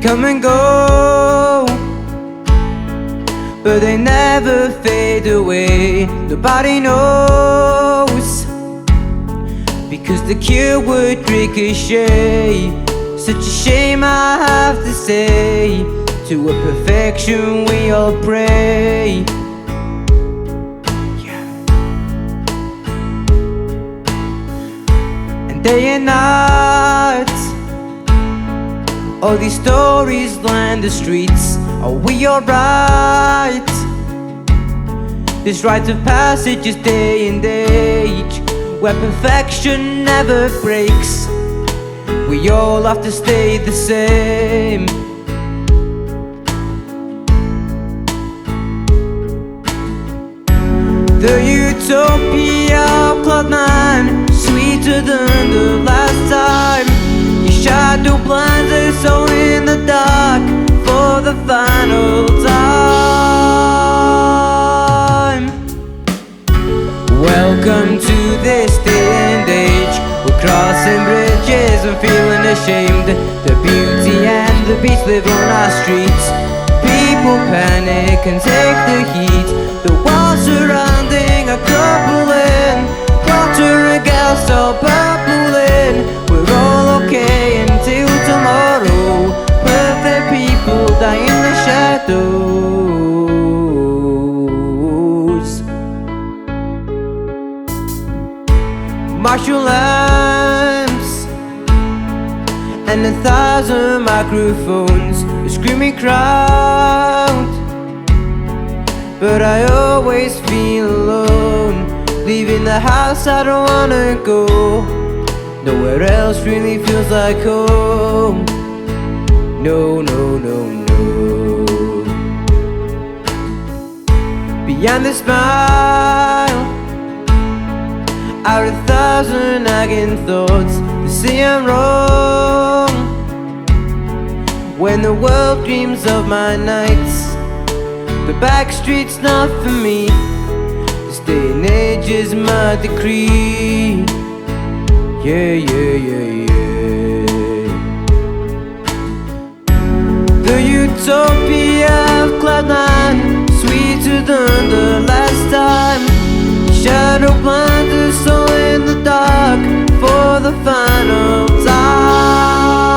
come and go, but they never fade away. Nobody knows, because the cure would ricochet. Such a shame, I have to say, to a perfection we all pray. And day and night, all these stories line the streets. Are we alright? This rite of passage is day and age, where perfection never breaks. We all have to stay the same. The utopia of Cloud9, sweeter than the last time. Your shadow blinds us all in the dark for the final time. Welcome to this day and age, we're crossing bridges and feeling ashamed. The beauty and the beast live on our streets. People panic and take the heat. The walls surrounding are crumbling. Water and gas all bubbling. We're all okay until tomorrow. Perfect people die in the shadows. Martial lamps and 1,000 microphones, a screaming crowd, but I always feel alone. Leaving the house, I don't wanna go. Nowhere else really feels like home. No, no, no, no. Behind the smile are 1,000 nagging thoughts that say I'm wrong. When the world dreams of my nights, the back street's not for me. This day and age is my decree. Yeah, yeah, yeah, yeah. The utopia of Cloud9, sweeter than the last time. Shadow blinds us all in the dark for the final time.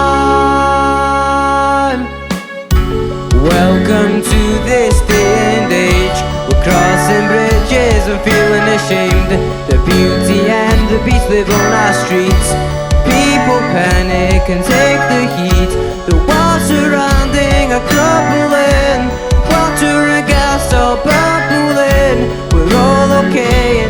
Welcome to this day and age, we're crossing bridges and feeling ashamed. The beauty and the beast live on our streets. People panic and take the heat. The walls surrounding are crumbling. Water and gas all bubbling. We're all okay